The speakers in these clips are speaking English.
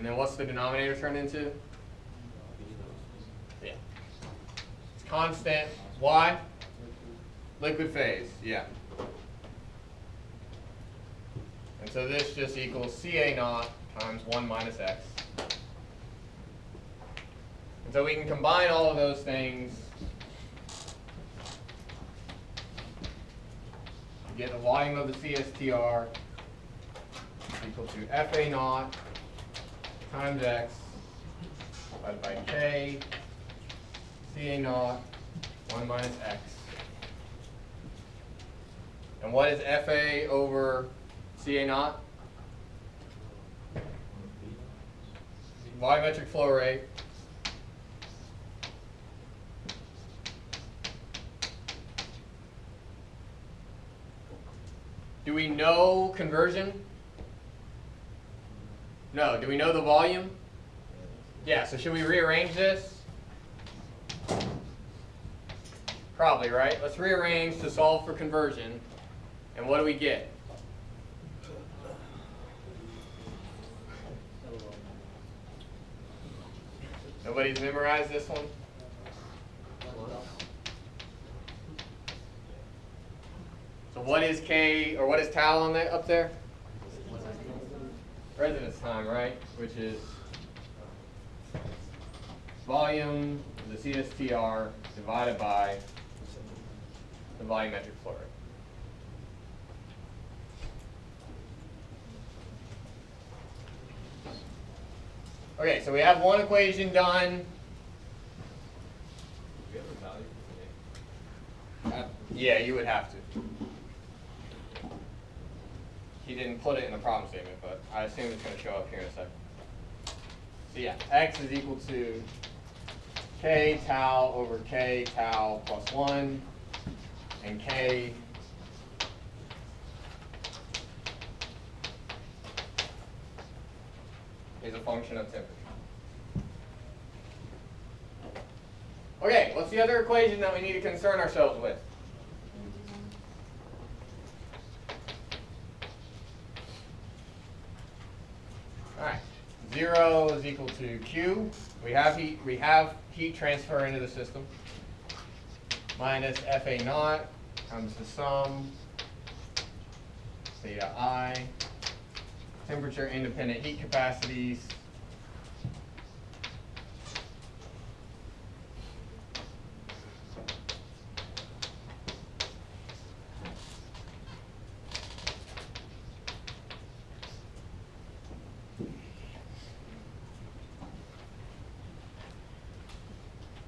And then what's the denominator turned into? Yeah. It's constant. Why? Liquid phase. Yeah. And so this just equals Ca naught times 1 minus x. And so we can combine all of those things to get the volume of the CSTR equal to Fa naught times x divided by k, Ca naught, 1 minus x. And what is Fa over Ca naught? Volumetric flow rate. Do we know conversion? No. Do we know the volume? Yeah, so should we rearrange this? Probably, right? Let's rearrange to solve for conversion. And what do we get? Nobody's memorized this one? So what is K, or what is tau on there, up there? Residence time, right? Which is volume of the CSTR divided by the volumetric flow rate. Okay, so we have one equation done. Do we have a value for K? Yeah, you would have to. He didn't put it in the problem statement, but I assume it's going to show up here in a second. So yeah, x is equal to k tau over k tau plus 1, and k is a function of temperature. Okay, what's the other equation that we need to concern ourselves with? All right, 0 is equal to Q. We have heat transfer into the system. Minus Fa naught comes the sum theta I. Temperature independent heat capacities.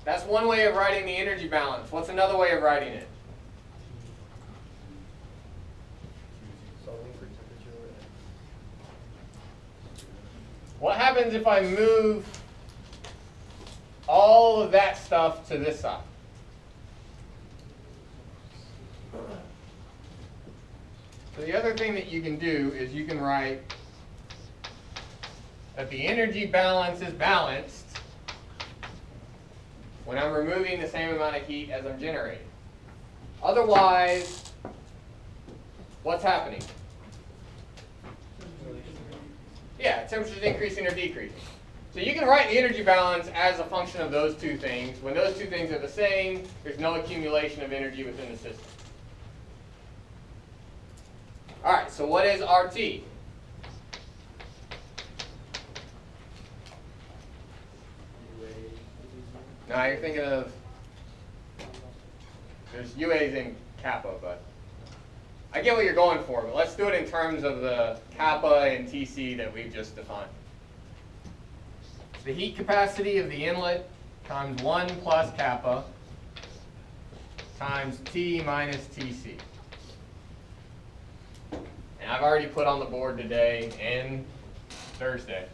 That's one way of writing the energy balance. What's another way of writing it? What happens if I move all of that stuff to this side? So the other thing that you can do is you can write that the energy balance is balanced when I'm removing the same amount of heat as I'm generating. Otherwise, what's happening? Yeah, temperature's increasing or decreasing. So you can write the energy balance as a function of those two things. When those two things are the same, there's no accumulation of energy within the system. All right, so what is RT? Now you're thinking of, there's UA's in kappa, but I get what you're going for, but let's do it in terms of the kappa and TC that we've just defined. The heat capacity of the inlet times 1 plus kappa times T minus TC. And I've already put on the board today and Thursday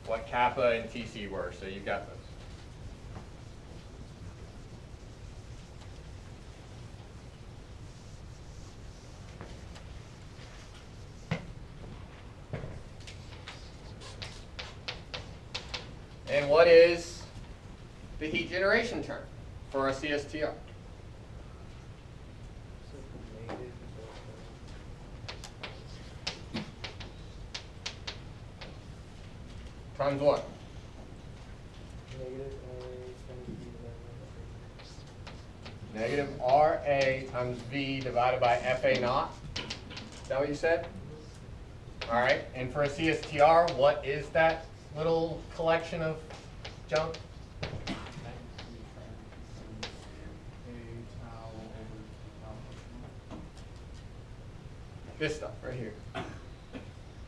what kappa and TC were, so you've got those. And what is the heat generation term for a CSTR? times what? Negative RA times V divided by FA naught. Is that what you said? All right, and for a CSTR, what is that little collection of junk? This stuff right here.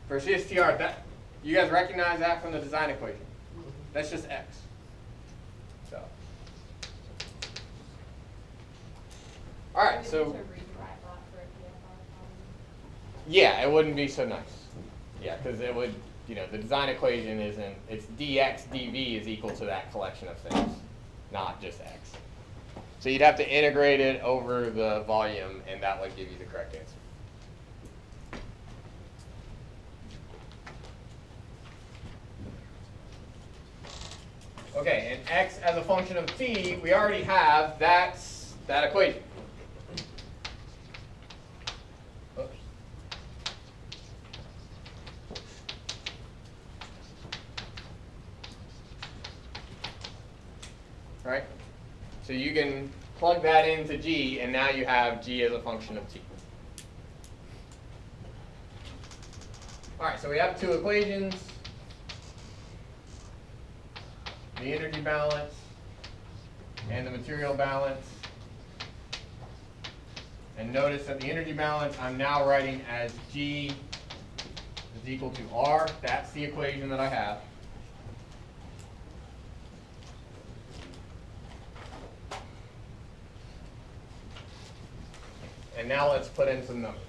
For a CSTR, that you guys recognize that from the design equation. That's just X. So, all right, so yeah, it wouldn't be so nice. Yeah, because it would, the design equation isn't, it's dx dv is equal to that collection of things, not just x. So you'd have to integrate it over the volume, and that would give you the correct answer. Okay, and x as a function of t, we already have that equation. Oops. Right? So you can plug that into g, and now you have g as a function of t. All right, so we have two equations. The energy balance and the material balance. And notice that the energy balance I'm now writing as G is equal to R. That's the equation that I have. And now let's put in some numbers.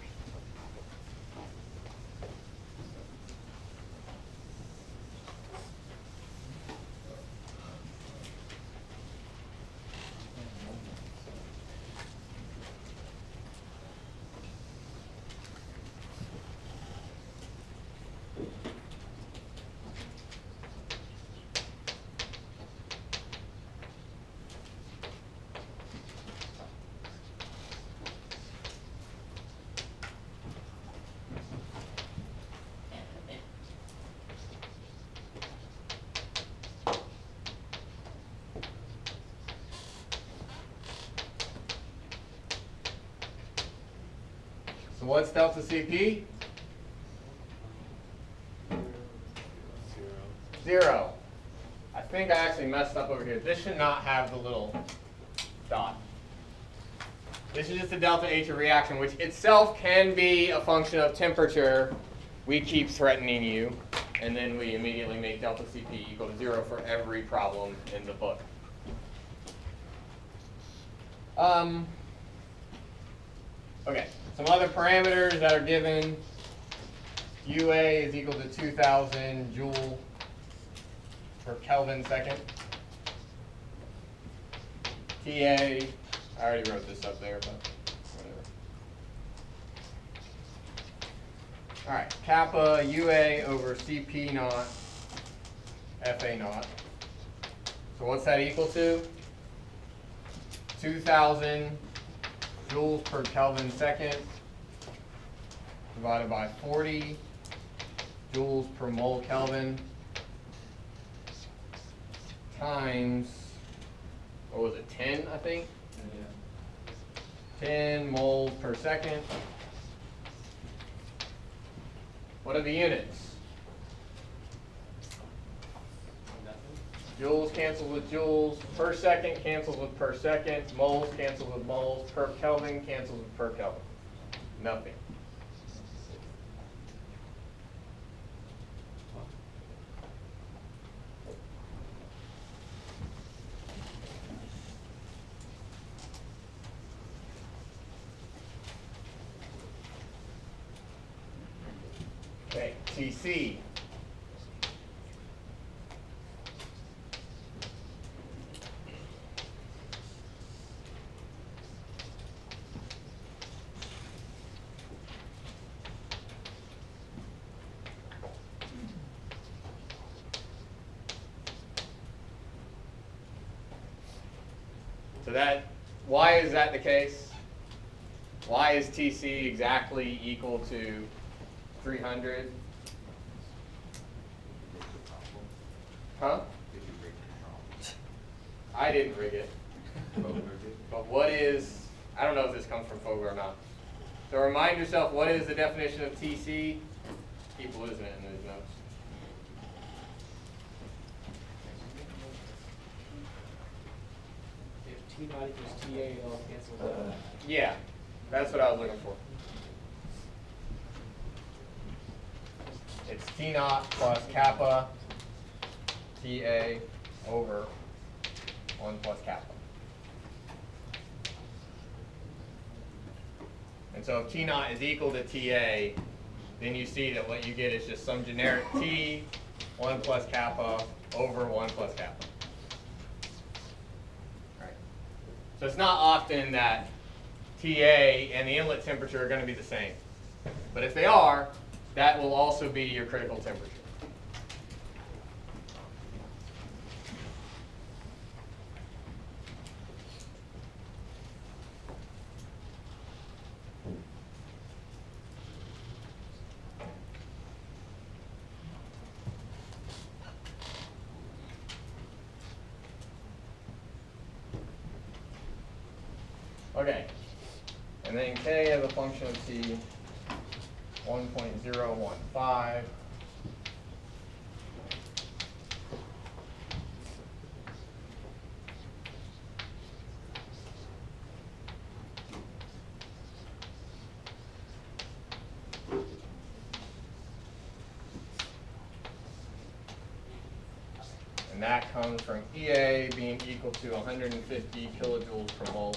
So what's delta CP? 0. I think I actually messed up over here. This should not have the little dot. This is just the delta H of reaction, which itself can be a function of temperature. We keep threatening you, and then we immediately make delta CP equal to 0 for every problem in the book. Okay, some other parameters that are given. UA is equal to 2,000 joule per Kelvin second. TA, I already wrote this up there, but whatever. All right, kappa UA over CP naught FA naught. So what's that equal to? 2,000 joules per Kelvin second divided by 40 joules per mole Kelvin times, what was it, 10, I think? Yeah. 10 moles per second. What are the units? Joules cancels with joules, per second cancels with per second, moles cancels with moles, per Kelvin cancels with per Kelvin. Nothing. Okay, TC. So that, why is that the case? Why is TC exactly equal to 300? Huh? Did you rig it? I didn't rig it. Fogler did? But what is, I don't know if this comes from Fogler or not. So remind yourself, what is the definition of TC? Keep losing it in these notes. If T naught equals TA, it all cancels out. Yeah, that's what I was looking for. It's T naught plus kappa TA over 1 plus kappa. And so if T naught is equal to TA, then you see that what you get is just some generic T 1 plus kappa over 1 plus kappa. Right. So it's not often that TA and the inlet temperature are going to be the same. But if they are, that will also be your critical temperature. Okay, and then K as a function of T, 1.015. And that comes from EA being equal to 150 kilojoules per mole.